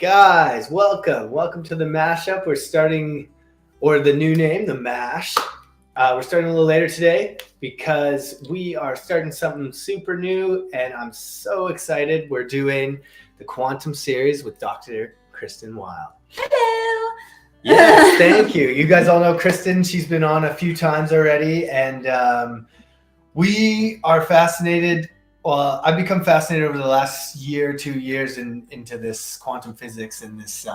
Guys, welcome to the mashup. We're starting, or the new name, the mash. We're starting a little later today because we are starting something super new, and I'm so excited. We're doing the quantum series with Dr. Kristin Wild. Hello. Yes, thank you. You guys all know Kristin. She's been on a few times already, and we are fascinated. Well, I've become fascinated over the last year, 2 years into this quantum physics and this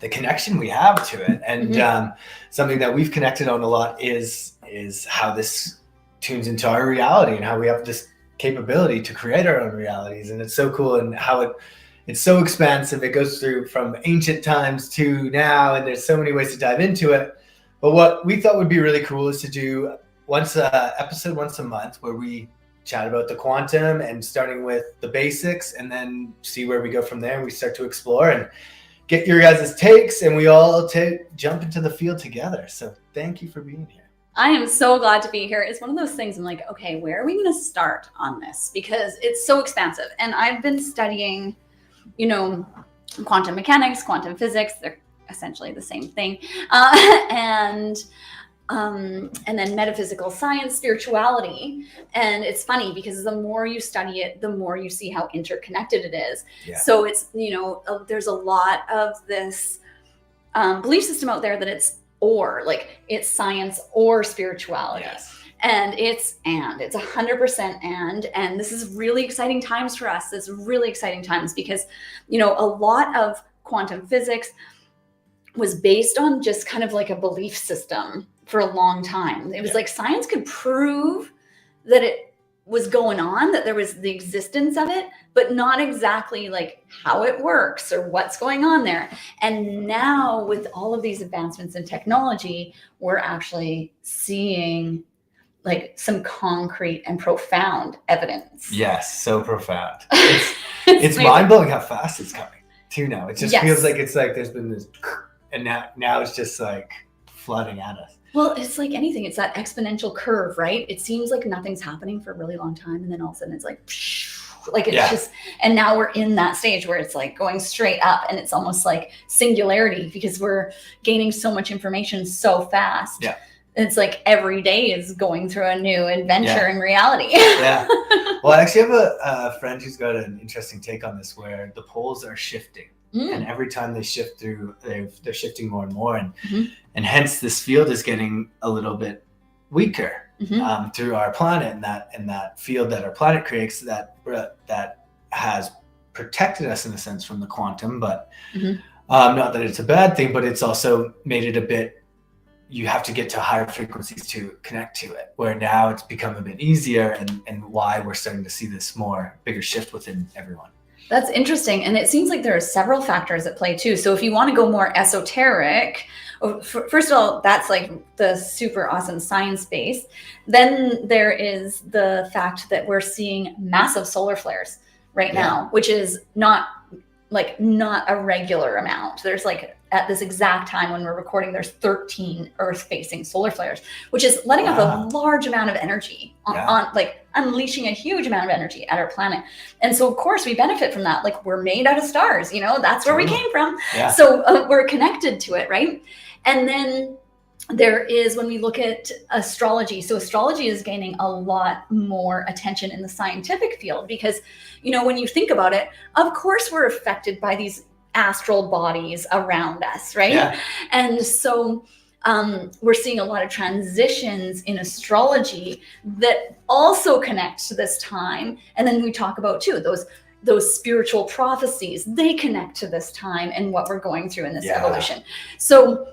the connection we have to it. And something that we've connected on a lot is how this tunes into our reality and how we have this capability to create our own realities. And it's so cool, and how it's so expansive. It goes through from ancient times to now, and there's so many ways to dive into it. But what we thought would be really cool is to do episode once a month where we chat about the quantum, and starting with the basics, and then see where we go from there. And we start to explore and get your guys' takes, and we all jump into the field together. So thank you for being here. I am so glad to be here. It's one of those things I'm like, okay, where are we going to start on this? Because it's so expansive. And I've been studying, quantum mechanics, quantum physics. They're essentially the same thing. And then metaphysical science, spirituality. And it's funny because the more you study it, the more you see how interconnected it is. Yeah. So it's, there's a lot of this belief system out there that it's science or spirituality. Yes. And it's 100% and this is really exciting times for us. It's really exciting times because, a lot of quantum physics was based on just kind of like a belief system for a long time. It was like science could prove that it was going on, that there was the existence of it, but not exactly like how it works or what's going on there. And now with all of these advancements in technology, we're actually seeing like some concrete and profound evidence. Yes, so profound. It's mind-blowing how fast it's coming too now. It just feels like there's been this, and now it's just like flooding at us. Well, it's like anything. It's that exponential curve, right? It seems like nothing's happening for a really long time, and then all of a sudden it's like it's just, and now we're in that stage where it's like going straight up, and it's almost like singularity because we're gaining so much information so fast. Yeah. It's like every day is going through a new adventure in reality. Yeah. Well, I actually have a friend who's got an interesting take on this, where the poles are shifting. And every time they shift through, they're shifting more and more, and hence this field is getting a little bit weaker through our planet, and that field that our planet creates that has protected us in a sense from the quantum, but not that it's a bad thing, but it's also made it a bit. You have to get to higher frequencies to connect to it, where now it's become a bit easier, and why we're starting to see this bigger shift within everyone. That's interesting. And it seems like there are several factors at play too. So if you want to go more esoteric, first of all, that's like the super awesome science base. Then there is the fact that we're seeing massive solar flares right now, which is not a regular amount. There's like, at this exact time when we're recording, there's 13 Earth-facing solar flares, which is letting off a large amount of energy on like unleashing a huge amount of energy at our planet. And so of course we benefit from that. Like, we're made out of stars, that's where we came from. Yeah. So we're connected to it, right? And then there is, when we look at astrology, so astrology is gaining a lot more attention in the scientific field because, when you think about it, of course we're affected by these astral bodies around us, right? Yeah. And so we're seeing a lot of transitions in astrology that also connect to this time. And then we talk about too, those spiritual prophecies, they connect to this time and what we're going through in this evolution. So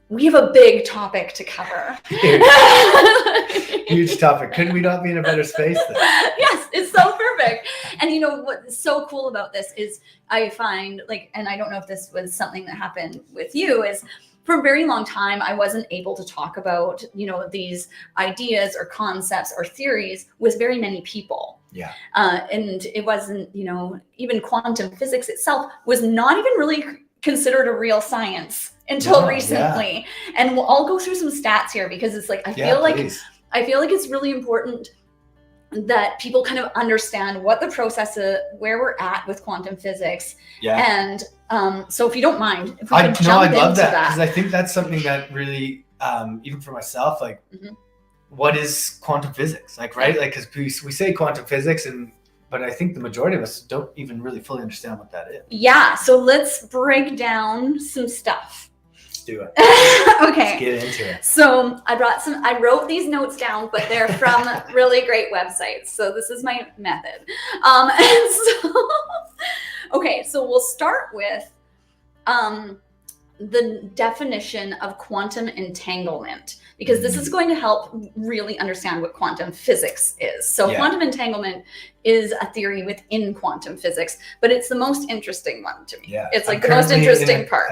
we have a big topic to cover. Huge topic. Could we not be in a better space then? Yes, it's so perfect. And what's so cool about this is I find and I don't know if this was something that happened with you, is for a very long time, I wasn't able to talk about, these ideas or concepts or theories with very many people. Yeah. And it wasn't, even quantum physics itself was not even really considered a real science until recently. Yeah. And I'll go through some stats here because it's like, I feel like it's really important that people kind of understand what the process is, where we're at with quantum physics. Yeah. And so if you don't mind, if we I'd could jump love into that, because I think that's something that really, even for myself, like, what is quantum physics? Like, right? Like, because we say quantum physics, but I think the majority of us don't even really fully understand what that is. Yeah. So let's break down some stuff. Let's do it. Okay. Let's get into it. So I wrote these notes down, but they're from really great websites. So this is my method. And so, okay, so we'll start with the definition of quantum entanglement, because this is going to help really understand what quantum physics is. So quantum entanglement is a theory within quantum physics, but it's the most interesting one to me. Yeah. It's like the most interesting part.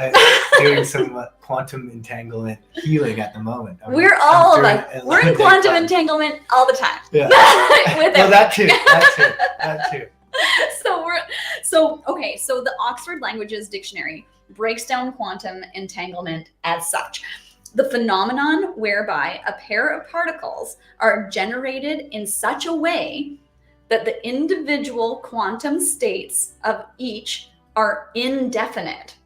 Doing some quantum entanglement healing at the moment. We're in quantum entanglement all the time. Yeah. Well, that too. So the Oxford Languages Dictionary breaks down quantum entanglement as such: the phenomenon whereby a pair of particles are generated in such a way that the individual quantum states of each are indefinite.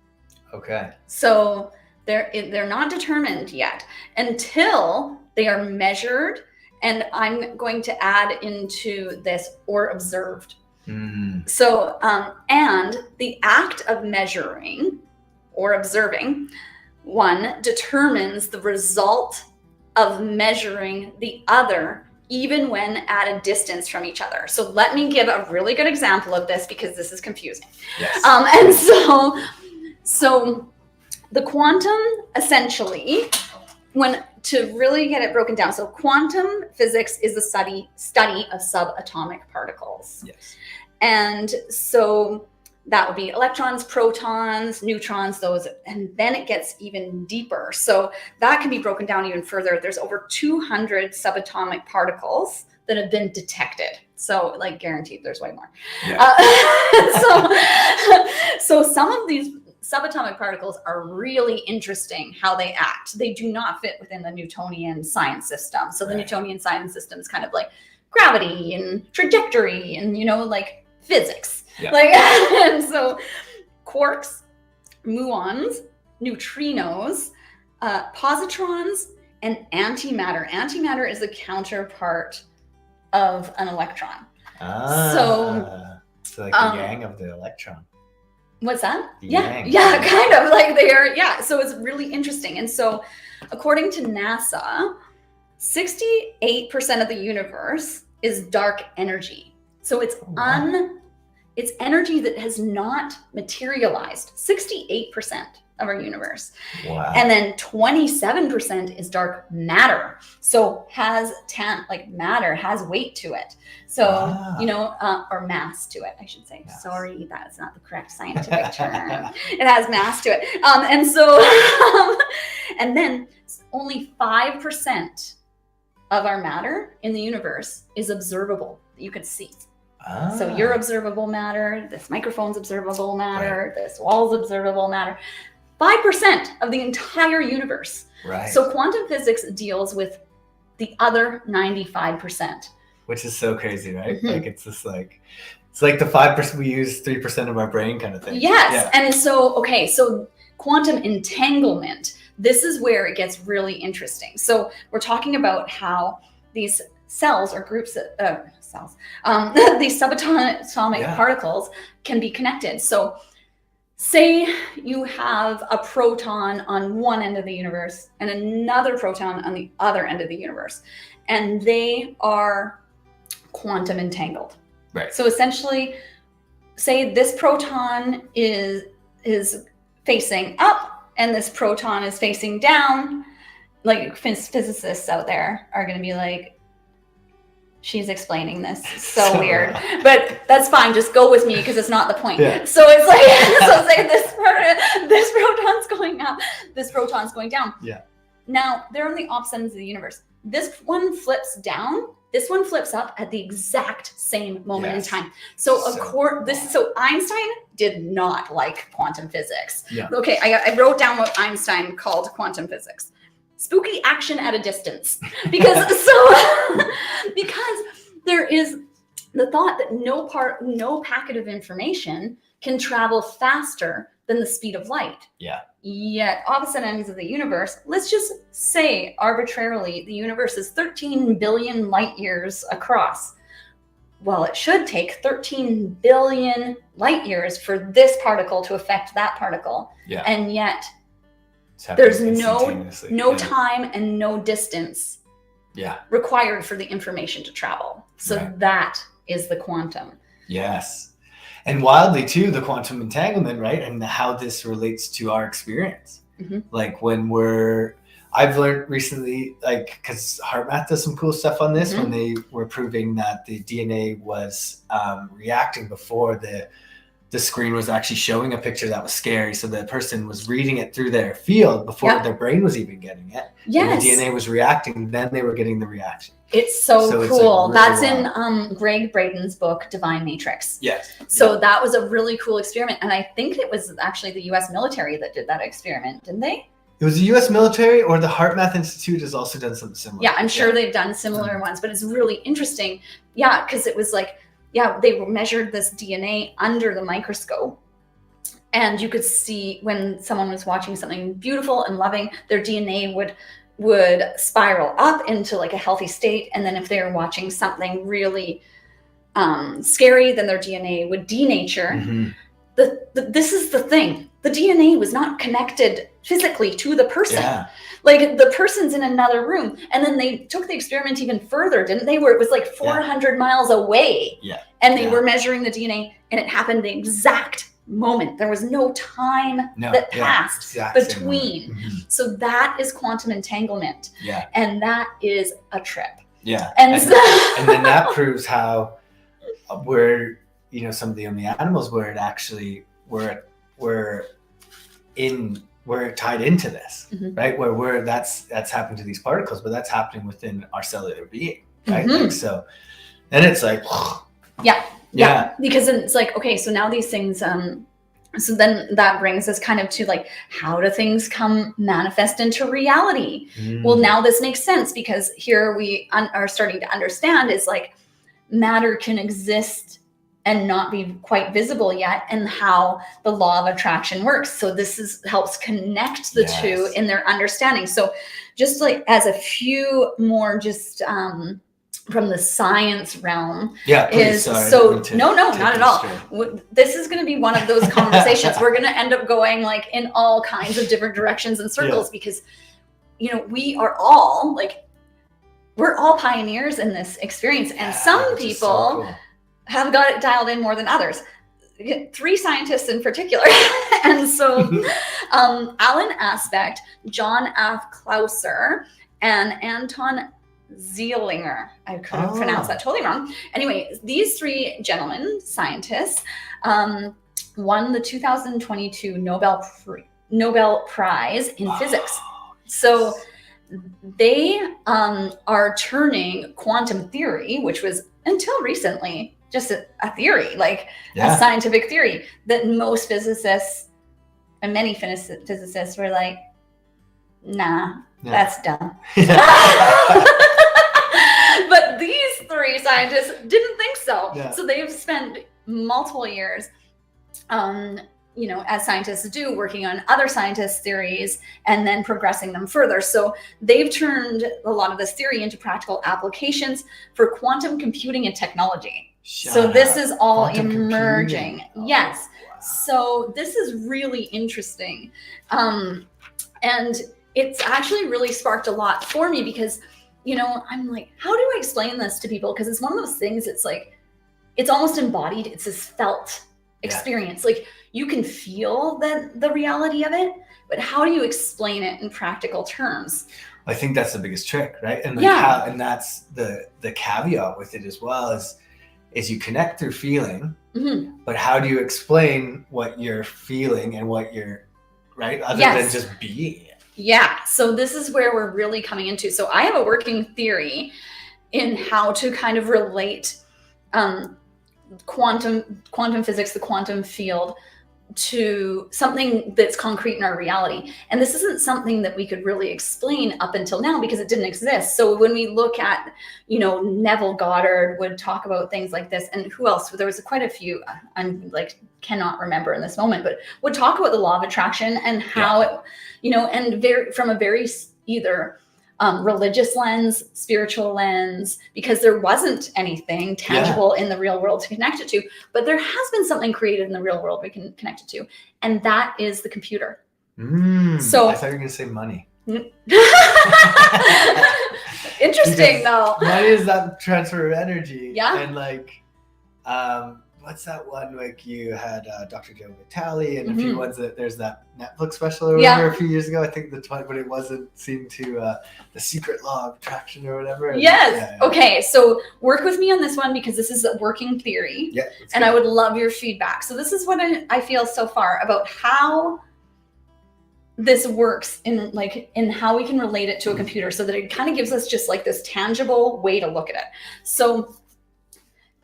Okay. So they're not determined yet until they are measured, and I'm going to add into this, or observed. So and the act of measuring or observing one determines the result of measuring the other, even when at a distance from each other. So let me give a really good example of this, because this is confusing. Yes. And so the quantum, essentially, to really get it broken down, so quantum physics is the study of subatomic particles. Yes. And so that would be electrons, protons, neutrons, those, and then it gets even deeper. So that can be broken down even further. There's over 200 subatomic particles that have been detected. So, like, guaranteed there's way more. Yeah. So some of these subatomic particles are really interesting how they act. They do not fit within the Newtonian science system. So the Newtonian science system is kind of like gravity and trajectory and, like physics. Yeah. And so quarks, muons, neutrinos, positrons, and antimatter. Antimatter is the counterpart of an electron. So like the yang of the electron. What's that? Yang. Yeah, kind of like they are. Yeah, so it's really interesting. And so according to NASA, 68% of the universe is dark energy. So it's it's energy that has not materialized. 68% of our universe. Wow. And then 27% is dark matter. So matter has weight to it. So, or mass to it, I should say. Yes. Sorry, that's not the correct scientific term. It has mass to it. And so, and then only 5% of our matter in the universe is observable, that you can see. So your observable matter, this microphone's observable matter, this wall's observable matter, 5% of the entire universe. Right. So quantum physics deals with the other 95%. Which is so crazy, right? Mm-hmm. Like, it's just like, it's like the 5% we use 3% of our brain kind of thing. Yes. Yeah. And so quantum entanglement, this is where it gets really interesting. So we're talking about how these cells or groups of these subatomic particles can be connected. So say you have a proton on one end of the universe and another proton on the other end of the universe, and they are quantum entangled. Right. So essentially, say this proton is facing up and this proton is facing down. Like, physicists out there are going to be like, she's explaining this so weird, but that's fine. Just go with me, because it's not the point. Yeah. So it's like, so say this proton's going up, this proton's going down. Yeah. Now they're on the opposite ends of the universe. This one flips down, this one flips up at the exact same moment in time. So so Einstein did not like quantum physics. Yeah. Okay, I wrote down what Einstein called quantum physics: spooky action at a distance. Because there is the thought that no packet of information can travel faster than the speed of light. Yeah. Yet opposite ends of the universe, let's just say arbitrarily, the universe is 13 billion light years across. Well, it should take 13 billion light years for this particle to affect that particle. Yeah. And yet It's there's happening no instantaneously. time and no distance Yeah. required for the information to travel. So Right. that is the quantum. Yes. And wildly too, the quantum entanglement, right? And how this relates to our experience. Mhm. Like I've learned recently, like, because HeartMath does some cool stuff on this, Mhm. when they were proving that the DNA was reacting before the screen was actually showing a picture that was scary. So the person was reading it through their field before Yeah. their brain was even getting it. Yes. And the DNA was reacting, then they were getting the reaction. It's so So it's, cool. like, That's really in Greg Braden's book, Divine Matrix. Yes. So that was a really cool experiment. And I think it was actually the US military that did that experiment, didn't they? It was the U.S. military, or the HeartMath Institute has also done something similar. Yeah, I'm sure they've done similar ones, but it's really interesting. Yeah, because it was like, they measured this DNA under the microscope. And you could see when someone was watching something beautiful and loving, their DNA would spiral up into like a healthy state. And then if they were watching something really scary, then their DNA would denature. Mm-hmm. This is the thing. The DNA was not connected physically to the person. Yeah. Like the person's in another room. And then they took the experiment even further, didn't they? Where it was like 400 miles away. Yeah. And they were measuring the DNA, and it happened the exact moment. There was no time that passed between. Mm-hmm. So that is quantum entanglement. Yeah. And that is a trip. Yeah. And then that proves how we're, some of the only animals where it actually we're tied into this, Mhm. right? Where that's happening to these particles, but that's happening within our cellular being, right? Mhm. Like, so then it's like, yeah, because it's like, okay, so now these things, so then that brings us kind of to like, how do things come manifest into reality? Well, now this makes sense, because here we are starting to understand is like matter can exist and not be quite visible yet, and how the law of attraction works. So this helps connect the two in their understanding. So just like as a few more just from the science realm not at all. This is going to be one of those conversations. We're going to end up going like in all kinds of different directions and circles, because we're all pioneers in this experience, and some people have got it dialed in more than others. 3 scientists in particular. And so Alan Aspect, John F. Clauser, and Anton Zeilinger. I could have pronounced that totally wrong. Anyway, these 3 gentlemen, scientists, won the 2022 Nobel Prize in Physics. So they are turning quantum theory, which was until recently just a theory, like a scientific theory, that most physicists and many physicists were like, nah, that's dumb. But these 3 scientists didn't think so. So they've spent multiple years, as scientists do, working on other scientists' theories and then progressing them further. So they've turned a lot of this theory into practical applications for quantum computing and technology. So this is all emerging. Yes. Wow. So this is really interesting. And it's actually really sparked a lot for me, because, I'm like, how do I explain this to people? Because it's one of those things, it's like, it's almost embodied. It's this felt experience. Like you can feel the reality of it, but how do you explain it in practical terms? I think that's the biggest trick, right? And and that's the caveat with it as well, is you connect through feeling, mm-hmm. but how do you explain what you're feeling and what you're, right? Other than just being it. Yeah. So this is where we're really coming into. So I have a working theory in how to kind of relate quantum physics, the quantum field, to something that's concrete in our reality. And this isn't something that we could really explain up until now because it didn't exist. So when we look at, Neville Goddard would talk about things like this, and who else? There was quite a few, I'm like, cannot remember in this moment, but would talk about the law of attraction and how it, and from a very either religious lens, spiritual lens, because there wasn't anything tangible in the real world to connect it to, but there has been something created in the real world we can connect it to, and that is the computer. So I thought you were going to say money. Interesting, though. Money is that transfer of energy. Yeah. And like, what's that one, like you had Dr. Joe Vitale and a few ones that there's that Netflix special or whatever a few years ago. I think but it wasn't seemed to the secret law of attraction or whatever. Yes. Yeah. Okay. So work with me on this one because this is a working theory. Yeah. And I would love your feedback. So this is what I feel so far about how this works in how we can relate it to a computer so that it kind of gives us just like this tangible way to look at it. So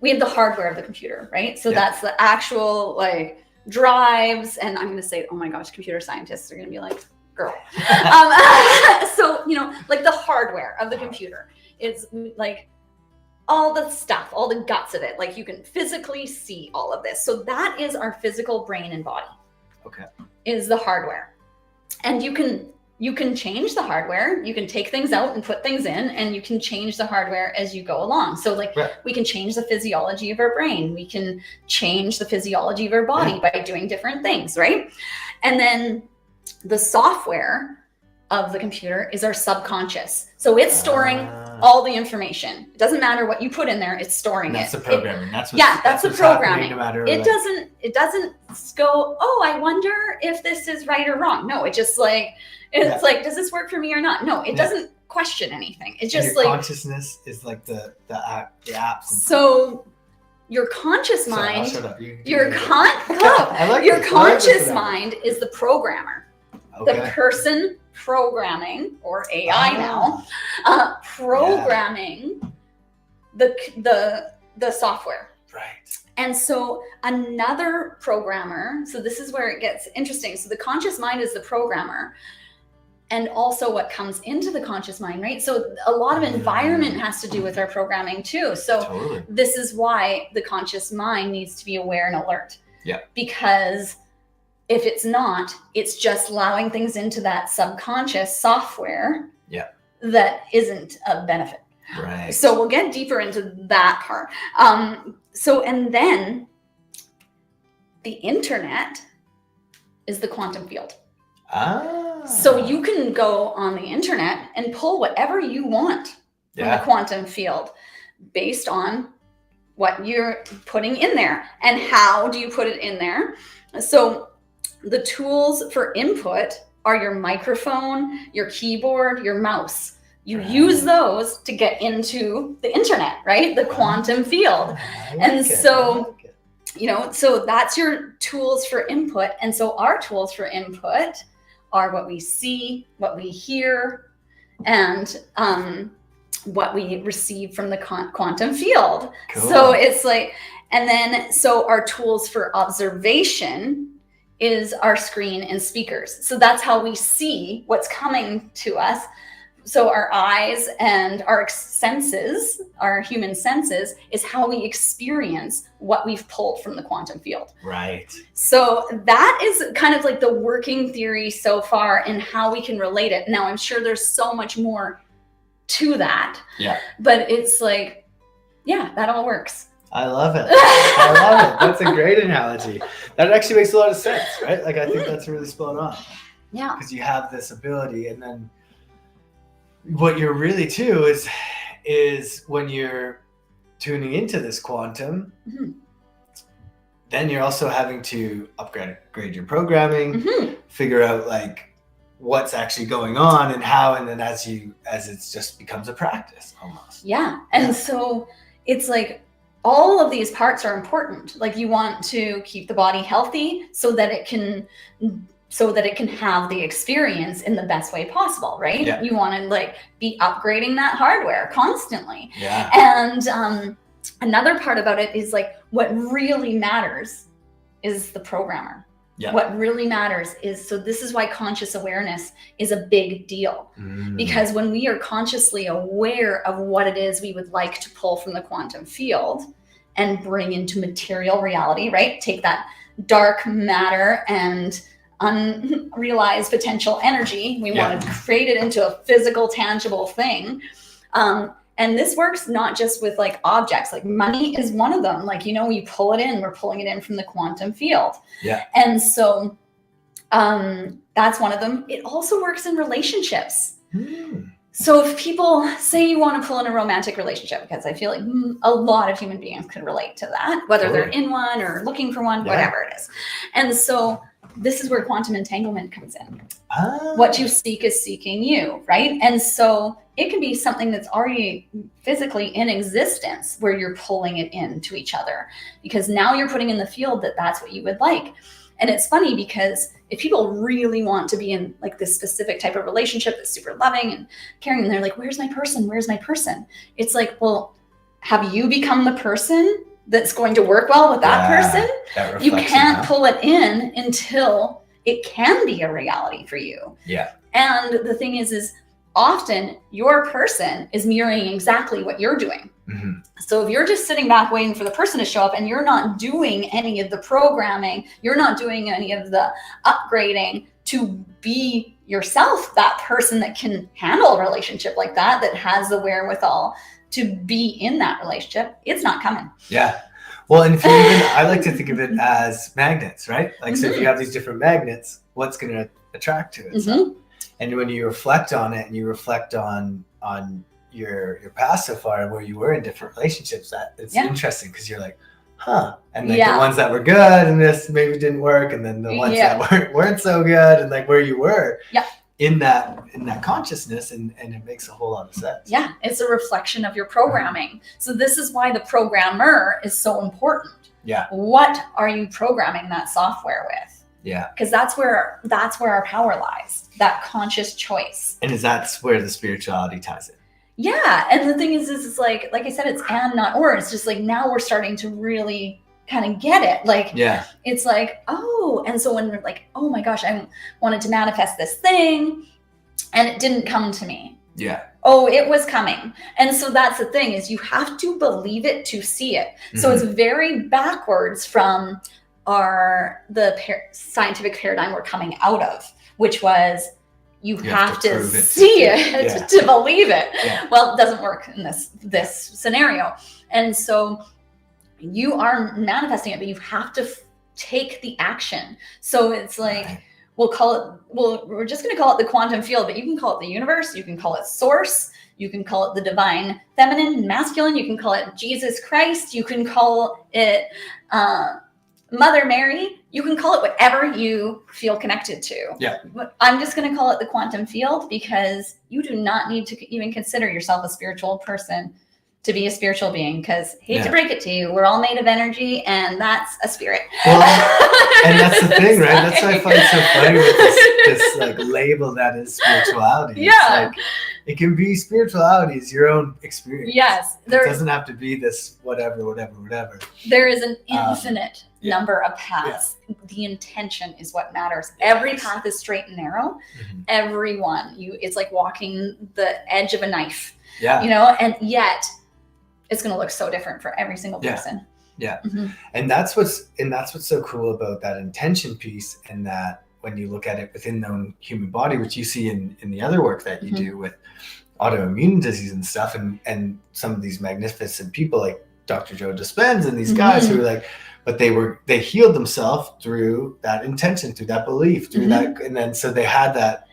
we have the hardware of the computer, right? So that's the actual like drives, and I'm going to say, oh my gosh, computer scientists are going to be like, girl. So, like the hardware of the computer is like all the stuff, all the guts of it. Like you can physically see all of this. So that is our physical brain and body. Okay. Is the hardware. And you can change the hardware. You can take things out and put things in, and you can change the hardware as you go along. So like we can change the physiology of our brain. We can change the physiology of our body by doing different things, right? And then the software of the computer is our subconscious. So it's storing all the information. It doesn't matter what you put in there, it's storing that's it. The programming. That's the programming. No matter it doesn't go, oh, I wonder if this is right or wrong. No, it just like it's like, does this work for me or not? No, it doesn't question anything. It's just your like consciousness is like the apps. So your conscious mind, I'll shut up. your conscious mind is the programmer. Okay. The person programming, or AI now, programming the software. Right. And so another programmer, so this is where it gets interesting. So the conscious mind is the programmer, and also what comes into the conscious mind, right? So a lot of environment has to do with our programming too. So this is why the conscious mind needs to be aware and alert. Yeah. Because if it's not, it's just allowing things into that subconscious software that isn't of benefit. Right. So we'll get deeper into that part. And then the internet is the quantum field. So you can go on the internet and pull whatever you want from the quantum field based on what you're putting in there. And how do you put it in there? So the tools for input are your microphone, your keyboard, your mouse. You use those to get into the internet, right? The quantum field. So that's your tools for input. And so our tools for input are what we see, what we hear, and what we receive from the quantum field. Cool. So it's like, and then, so our tools for observation is our screen and speakers. So that's how we see what's coming to us. So our eyes and our senses, our human senses, is how we experience what we've pulled from the quantum field. Right. So that is kind of like the working theory so far and how we can relate it. Now, I'm sure there's so much more to that. Yeah. But it's like, that all works. I love it. I love it. That's a great analogy. That actually makes a lot of sense, right? Like, I think that's really spot on. Yeah. Because you have this ability, and then what you're really too is when you're tuning into this quantum, then you're also having to upgrade your programming, figure out like what's actually going on and how, and then as it just becomes a practice almost. Yeah. And so it's like all of these parts are important. Like you want to keep the body healthy so that it can have the experience in the best way possible, right? Yeah. You want to like be upgrading that hardware constantly. Yeah. And another part about it is like what really matters is the programmer. Yeah. What really matters is, so this is why conscious awareness is a big deal. Because when we are consciously aware of what it is we would like to pull from the quantum field and bring into material reality, right? Take that dark matter and unrealized potential energy. We want to create it into a physical, tangible thing. And this works not just with like objects, like money is one of them. Like, you know, you pull it in, we're pulling it in from the quantum field. Yeah. And so that's one of them. It also works in relationships. So if people say you want to pull in a romantic relationship, because I feel like a lot of human beings could relate to that, whether they're in one or looking for one, whatever it is. And so this is where quantum entanglement comes in. What you seek is seeking you, right? And so it can be something that's already physically in existence where you're pulling it into each other, because now you're putting in the field that that's what you would like. And it's funny because if people really want to be in like this specific type of relationship that's super loving and caring, and they're like, where's my person? Where's my person? It's like, well, have you become the person that's going to work well with that person? You can't pull it in until it can be a reality for you. Yeah. And the thing is often your person is mirroring exactly what you're doing. So if you're just sitting back waiting for the person to show up and you're not doing any of the programming, you're not doing any of the upgrading to be yourself, that person that can handle a relationship like that, that has the wherewithal to be in that relationship, it's not coming. Yeah. Well, and if you even, I like to think of it as magnets, right? Like, so if you have these different magnets, what's going to attract to it? So, and when you reflect on it and you reflect on your past so far and where you were in different relationships, that it's interesting, because you're like, and like the ones that were good and this maybe didn't work, and then the ones that weren't so good, and like where you were in that consciousness, and it makes a whole lot of sense. Yeah, it's a reflection of your programming. So this is why the programmer is so important. Yeah. What are you programming that software with? Yeah. Because that's where our power lies, that conscious choice. And that's where the spirituality ties in. Yeah. And the thing is it's like I said, it's and not or. It's just like now we're starting to really kind of get it. Like, it's like, oh, and so when we're like, oh my gosh, I wanted to manifest this thing and it didn't come to me. Yeah. Oh, it was coming. And so that's the thing, is you have to believe it to see it. So it's very backwards from the scientific paradigm we're coming out of, which was you have to see it to believe it. Yeah. Well, it doesn't work in this scenario. And so you are manifesting it, but you have to take the action. So it's like, we're just going to call it the quantum field, but you can call it the universe. You can call it source. You can call it the divine feminine, masculine. You can call it Jesus Christ. You can call it Mother Mary. You can call it whatever you feel connected to. Yeah. But I'm just going to call it the quantum field, because you do not need to even consider yourself a spiritual person to be a spiritual being, because hate to break it to you, we're all made of energy, and that's a spirit. Well, and that's the thing, right? That's why I find it so funny with this like label that is spirituality. Yeah. It's like, it can be spirituality is your own experience. Yes. It doesn't have to be this whatever. There is an infinite number of paths. Yeah. The intention is what matters. Every path is straight and narrow. Every one. It's like walking the edge of a knife. Yeah. You know, and yet it's going to look so different for every single person. Yeah. And that's what's so cool about that intention piece, and that when you look at it within the own human body, which you see in the other work that you do with autoimmune disease and stuff, and some of these magnificent people like Dr. Joe Dispenza and these guys who are like, but they healed themselves through that intention, through that belief, through that, and then so they had that.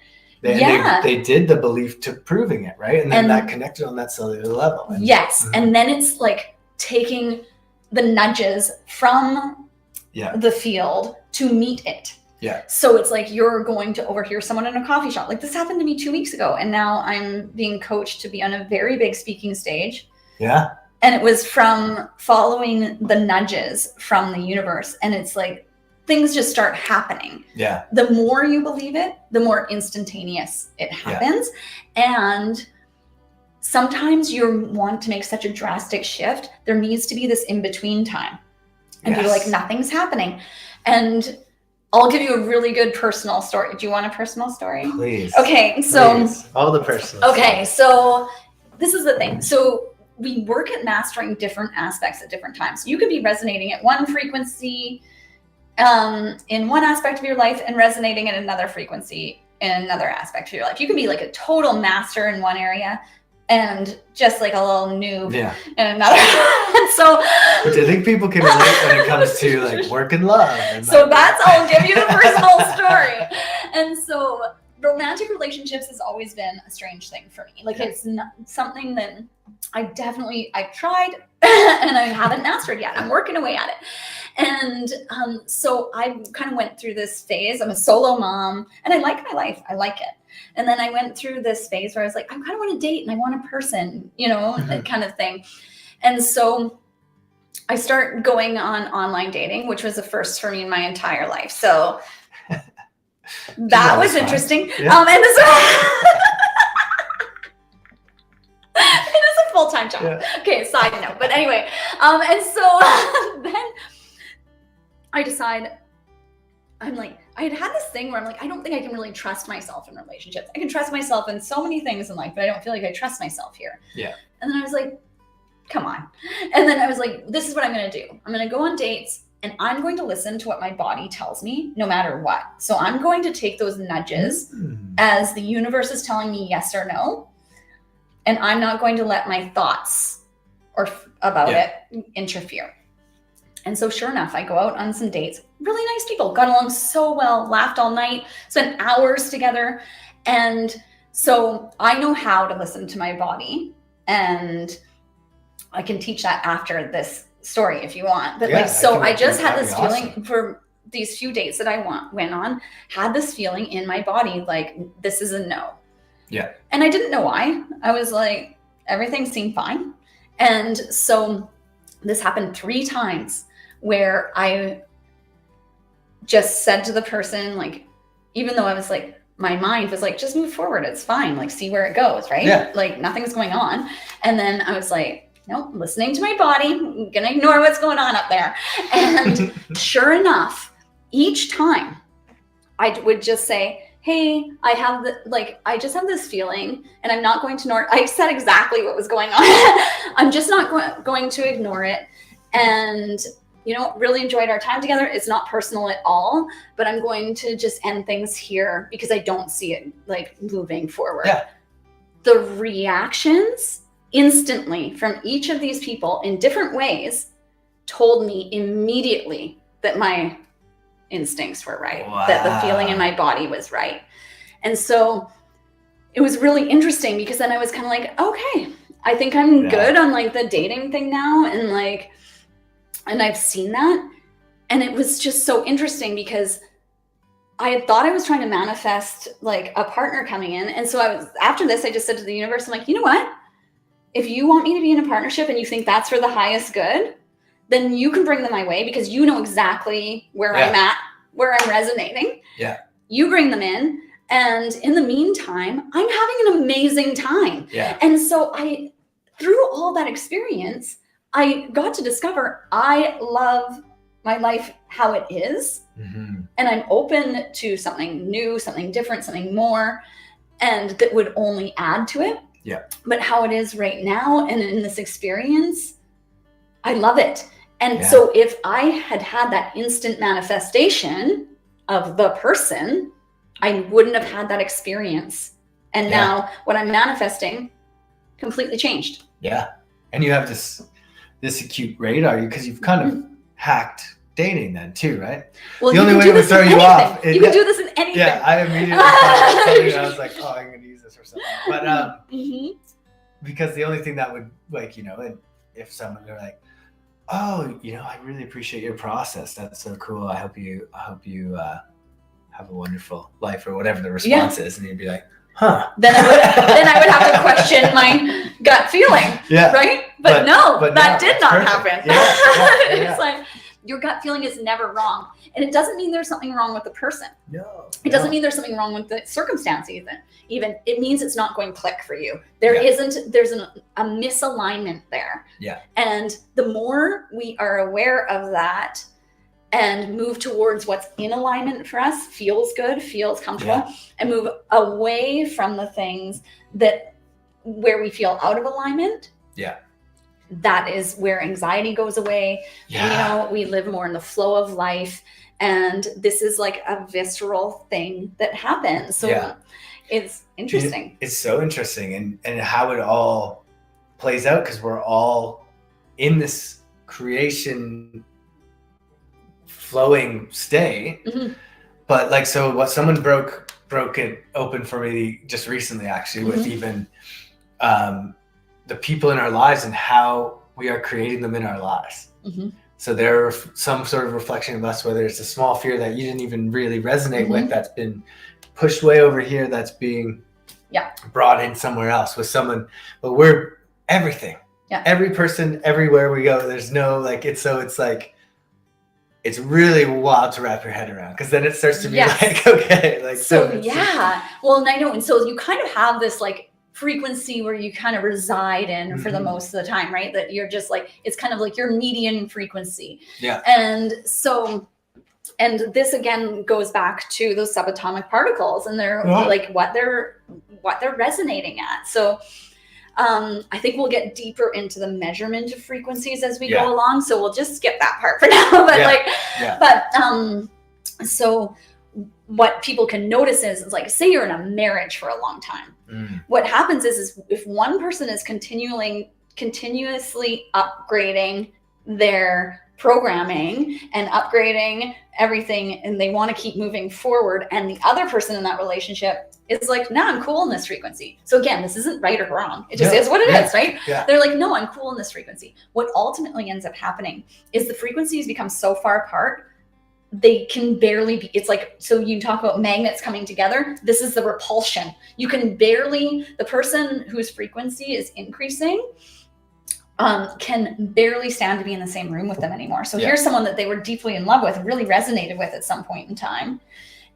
They did the belief to proving it, right? And then that connected on that cellular level. And then it's like taking the nudges from the field to meet it. Yeah. So it's like you're going to overhear someone in a coffee shop. Like this happened to me 2 weeks ago, and now I'm being coached to be on a very big speaking stage. Yeah. And it was from following the nudges from the universe. And it's like, things just start happening. Yeah. The more you believe it, the more instantaneous it happens. Yeah. And sometimes you want to make such a drastic shift. There needs to be this in-between time. And you're like, nothing's happening. And I'll give you a really good personal story. Do you want a personal story? Please. Okay, so Please. All the personal. Okay, so this is the thing. So we work at mastering different aspects at different times. You could be resonating at one frequency in one aspect of your life and resonating at another frequency in another aspect of your life. You can be like a total master in one area and just like a little noob in another. So which I think people can relate when it comes to like work and love. And so that's, I'll give you the personal story. And so romantic relationships has always been a strange thing for me. Like it's not something that I've tried and I haven't mastered yet. I'm working away at it. And so I kind of went through this phase. I'm a solo mom and I like my life. I like it. And then I went through this phase where I was like, I kind of want to date and I want a person, you know, that kind of thing. And so I started going on online dating, which was a first for me in my entire life. So that was interesting. Yeah. And this it is a full-time job. Yeah. Okay, side note. But anyway, and so then I decide, I'm like, I had this thing where I'm like, I don't think I can really trust myself in relationships. I can trust myself in so many things in life, but I don't feel like I trust myself here. Yeah. And then I was like, come on. And then I was like, this is what I'm going to do. I'm going to go on dates and I'm going to listen to what my body tells me no matter what. So I'm going to take those nudges as the universe is telling me yes or no. And I'm not going to let my thoughts about it interfere. And so sure enough, I go out on some dates, really nice people, got along so well, laughed all night, spent hours together. And so I know how to listen to my body, and I can teach that after this story if you want. But I just had this feeling for these few dates that I went on, had this feeling in my body, like this is a no. Yeah. And I didn't know why. I was like, everything seemed fine. And so this happened 3 times where I just said to the person, like, even though I was like, my mind was like, just move forward. It's fine. Like, see where it goes. Right. Yeah. Like nothing's going on. And then I was like, nope, listening to my body, I'm going to ignore what's going on up there. And sure enough, each time I would just say, hey, I just have this feeling and I'm not going to ignore it. I said exactly what was going on. I'm just not going to ignore it. And, you know, really enjoyed our time together. It's not personal at all, but I'm going to just end things here because I don't see it like moving forward. Yeah. The reactions instantly from each of these people in different ways told me immediately that my instincts were right, that the feeling in my body was right. And so it was really interesting because then I was kind of like, okay, I think I'm good on like the dating thing now. And I've seen that. And it was just so interesting because I had thought I was trying to manifest like a partner coming in. And so after this, I just said to the universe, I'm like, you know what? If you want me to be in a partnership and you think that's for the highest good, then you can bring them my way because you know exactly where I'm at, where I'm resonating. Yeah. You bring them in. And in the meantime, I'm having an amazing time. Yeah. And so through all that experience, I got to discover I love my life how it is. Mm-hmm. And I'm open to something new, something different, something more, and that would only add to it. Yeah. But how it is right now and in this experience, I love it. And so if I had had that instant manifestation of the person, I wouldn't have had that experience. And now what I'm manifesting completely changed. Yeah. And you have this acute radar because you've kind of hacked dating then too, right? Well, the only way it would throw you off. You can do this in anything. Yeah, I immediately thought something. I was like, oh, I'm going to use this or something. But because the only thing that would, like, you know, and if someone, they're like, oh, you know, I really appreciate your process. That's so cool. I hope you have a wonderful life or whatever the response is. And you'd be like, huh. Then I would have to question my gut feeling. Yeah. Right? But that did not happen. Yeah. It's like your gut feeling is never wrong. And it doesn't mean there's something wrong with the person. No. It doesn't mean there's something wrong with the circumstance even. It means it's not going click for you. There's a misalignment there. Yeah. And the more we are aware of that and move towards what's in alignment for us, feels good, feels comfortable, and move away from the things where we feel out of alignment. Yeah. That is where anxiety goes away. Yeah. We live more in the flow of life. And this is like a visceral thing that happens. So it's interesting. It's so interesting, and how it all plays out, because we're all in this creation flowing state. But like, so what someone broke it open for me just recently, actually, with even the people in our lives and how we are creating them in our lives. So there are some sort of reflection of us, whether it's a small fear that you didn't even really resonate with, that's been pushed way over here, that's being brought in somewhere else with someone, but we're everything. Every person, everywhere we go, there's no like, it's like, it's really wild to wrap your head around, because then it starts to be like, okay, like, so well, and I know, and so you kind of have this like frequency where you kind of reside in for the most of the time, right? That you're just like, it's kind of like your median frequency. And so, and this again goes back to those subatomic particles, and they're like what they're resonating at. So I think we'll get deeper into the measurement of frequencies as we go along. So we'll just skip that part for now. But so what people can notice is like, say you're in a marriage for a long time. What happens is if one person is continuously upgrading their programming and upgrading everything, and they want to keep moving forward, and the other person in that relationship is like, no, I'm cool in this frequency. So again, this isn't right or wrong. It just is what it is, right? They're like, no, I'm cool in this frequency. What ultimately ends up happening is the frequencies become so far apart, they can barely be, it's like, so you talk about magnets coming together. This is the repulsion. You can barely, the person whose frequency is increasing can barely stand to be in the same room with them anymore. So here's someone that they were deeply in love with, really resonated with at some point in time.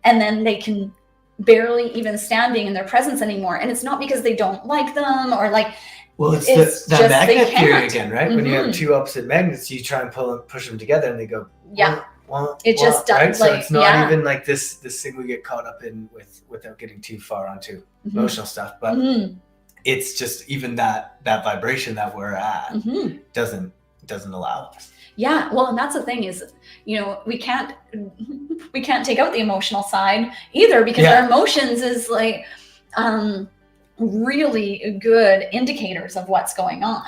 And then they can barely even stand being in their presence anymore. And it's not because they don't like them or like, well, it's that magnet theory again, right? When you have two opposite magnets, you try and push them together, and they go, it just does, right? So it's not even like this thing we get caught up in without getting too far onto emotional stuff, but it's just even that vibration that we're at doesn't allow us. Well, and that's the thing is, we can't take out the emotional side either, because our emotions is like really good indicators of what's going on.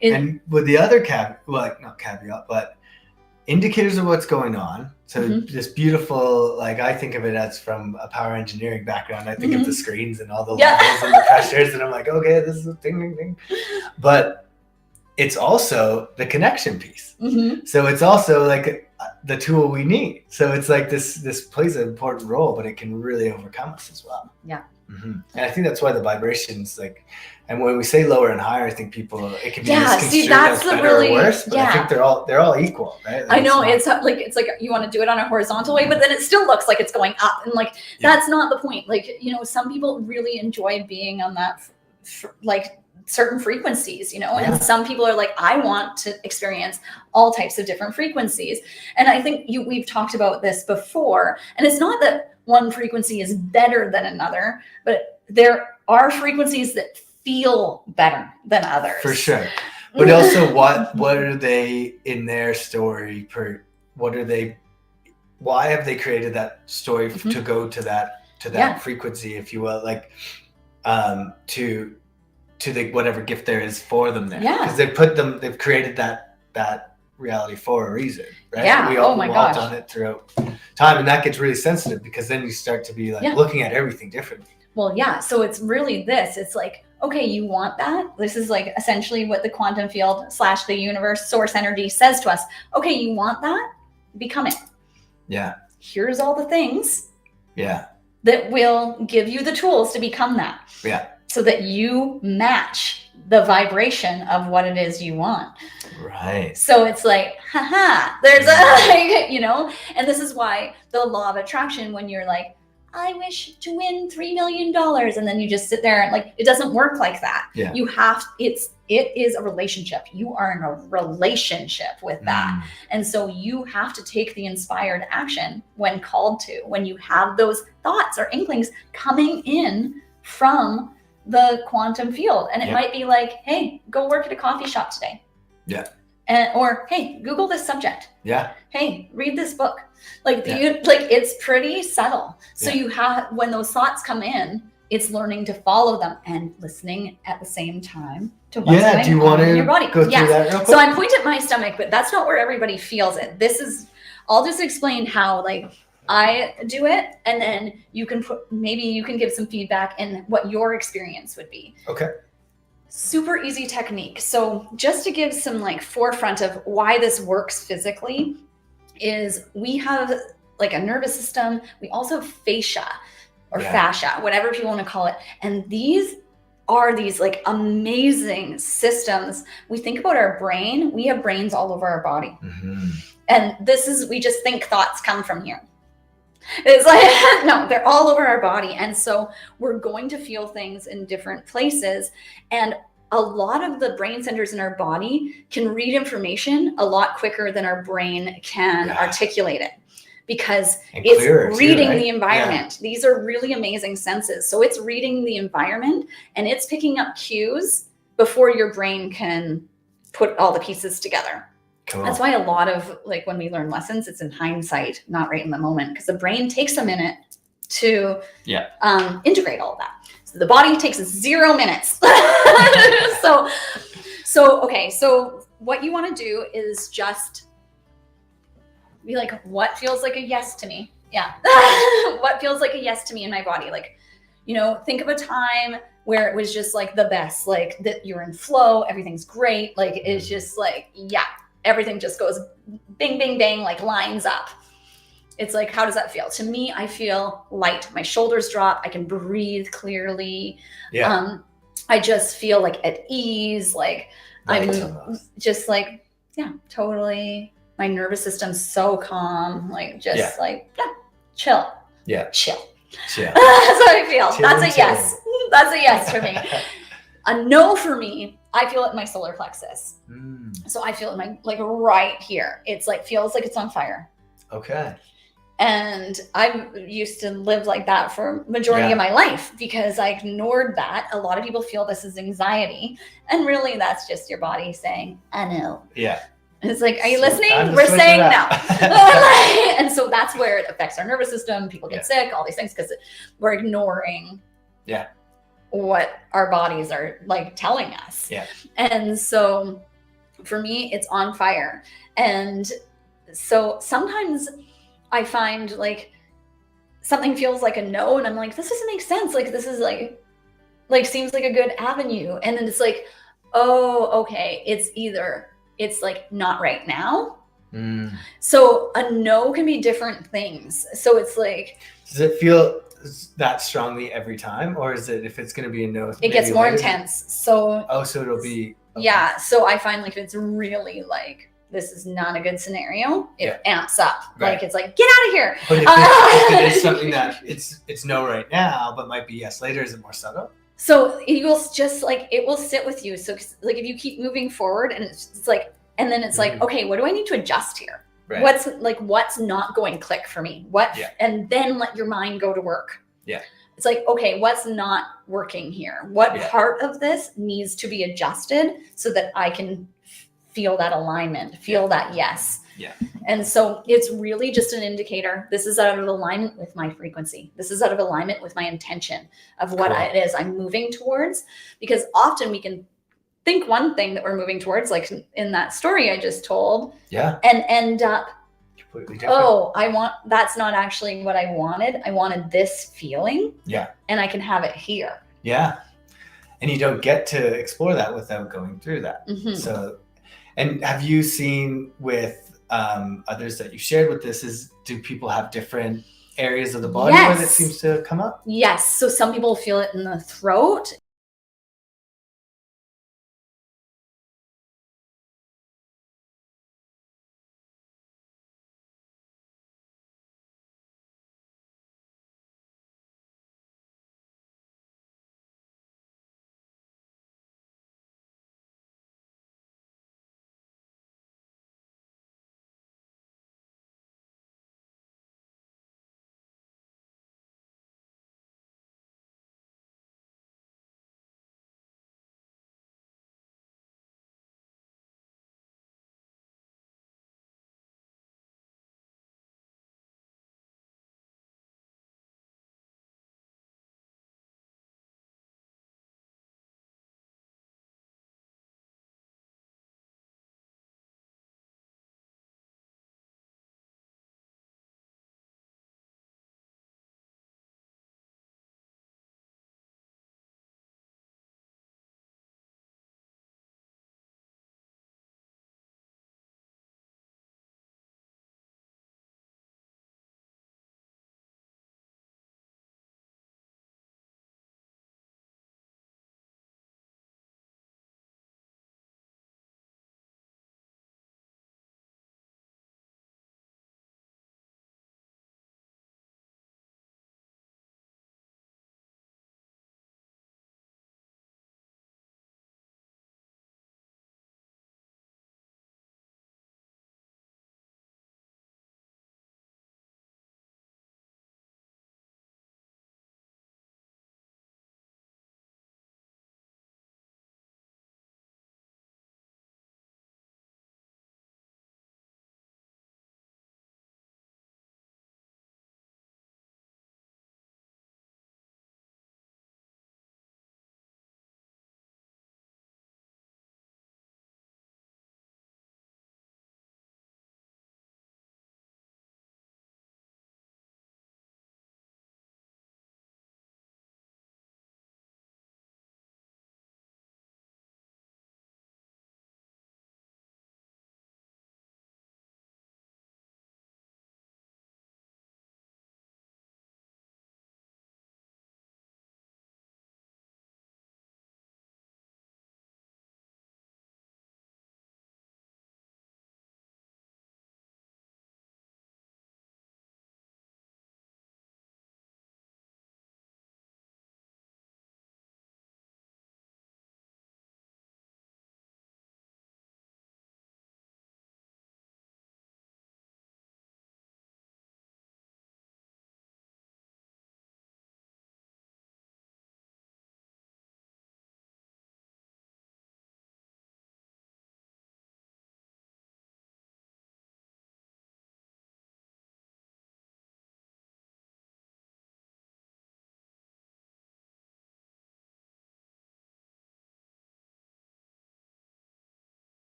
And with the other not caveat, but indicators of what's going on. So this beautiful, like, I think of it as from a power engineering background. I think of the screens and all the levels and the pressures, and I'm like, okay, this is a ding. But it's also the connection piece. So it's also like the tool we need. So it's like this plays an important role, but it can really overcome us as well. And I think that's why the vibrations, like, and when we say lower and higher, I think people, it can be misconstrued as better or worse, but I think they're all equal, right? Like, I know it's like you want to do it on a horizontal way, but then it still looks like it's going up, and like that's not the point. Like, some people really enjoy being on that like certain frequencies, and some people are like, I want to experience all types of different frequencies. And I think we've talked about this before, and it's not that one frequency is better than another, but there are frequencies that feel better than others. For sure. But also what are they in their story why have they created that story to go to that frequency, if you will, like to the whatever gift there is for them there. Because they've created that reality for a reason, right? We all done it throughout time, and that gets really sensitive, because then you start to be like looking at everything differently. Well, so it's really this. It's like, okay, you want that? This is like essentially what the quantum field / the universe, source energy says to us. Okay, you want that? Become it. Here's all the things that will give you the tools to become that. So that you match the vibration of what it is you want. Right. So it's like, there's a, and this is why the law of attraction, when you're like, I wish to win $3 million. And then you just sit there and like, it doesn't work like that. Yeah. It is a relationship. You are in a relationship with that. And so you have to take the inspired action when called to, when you have those thoughts or inklings coming in from the quantum field. And it might be like, hey, go work at a coffee shop today. Yeah. Or, hey, Google this subject. Yeah. Hey, read this book. Like, it's pretty subtle. So you have, when those thoughts come in, it's learning to follow them and listening at the same time to what's going on in your body. Go through that real quick? So I'm pointing at my stomach, but that's not where everybody feels it. I'll just explain how like I do it, and then you can maybe you can give some feedback in what your experience would be. Okay. Super easy technique. So just to give some like forefront of why this works physically is we have like a nervous system. We also have fascia or fascia, whatever people want to call it. And these are these like amazing systems. We think about our brain. We have brains all over our body. And we just think thoughts come from here. It's like, no, they're all over our body. And so we're going to feel things in different places. And a lot of the brain centers in our body can read information a lot quicker than our brain can articulate it, because it's reading the environment. These are really amazing senses. So it's reading the environment and it's picking up cues before your brain can put all the pieces together. Cool. That's why a lot of like when we learn lessons, it's in hindsight, not right in the moment, because the brain takes a minute to integrate all of that. So the body takes 0 minutes. So what you want to do is just be like, what feels like a yes to me? Yeah. What feels like a yes to me in my body? Like, think of a time where it was just like the best, like that you're in flow, everything's great. Like, it's just like, everything just goes bing, bing, bang, like lines up. It's like, how does that feel? To me, I feel light. My shoulders drop. I can breathe clearly. Yeah. I just feel like at ease. Like I'm just like, totally. My nervous system's so calm. Like just chill. Yeah. Chill. That's how I feel. That's a yes. That's a yes for me. A no for me, I feel it in my solar plexus. So I feel it in my, like right here. It's like, feels like it's on fire. Okay. And I used to live like that for majority of my life because I ignored that. A lot of people feel this is anxiety. And really that's just your body saying, I know. Yeah. And it's like, are you listening? We're saying no. And so that's where it affects our nervous system. People get sick, all these things, because we're ignoring what our bodies are like telling us. Yeah. And so for me, it's on fire. And so sometimes I find like something feels like a no, and I'm like, this doesn't make sense. Like, this is like seems like a good avenue. And then it's like, oh, okay. It's like not right now. So a no can be different things. So it's like, does it feel that strongly every time, or is it, if it's going to be a no, it gets more intense? So it'll be so I find like if it's really like this is not a good scenario, it amps up. Like it's like, get out of here. But if it is something that it's no right now but might be yes later, is it more subtle? So you will just like, it will sit with you. So like if you keep moving forward and it's like, and then it's like, okay, what do I need to adjust here? Right. What's not going click for me? And then let your mind go to work. Yeah. It's like, okay, what's not working here? What part of this needs to be adjusted so that I can feel that alignment, feel that yes. Yeah. And so it's really just an indicator. This is out of alignment with my frequency. This is out of alignment with my intention of what it is I'm moving towards. Because often we can think one thing that we're moving towards, like in that story I just told, and end up completely different. That's not actually what I wanted. I wanted this feeling. Yeah. And I can have it here. Yeah. And you don't get to explore that without going through that. Mm-hmm. So, and have you seen with others that you shared with this, do people have different areas of the body where it seems to come up? Yes. So some people feel it in the throat.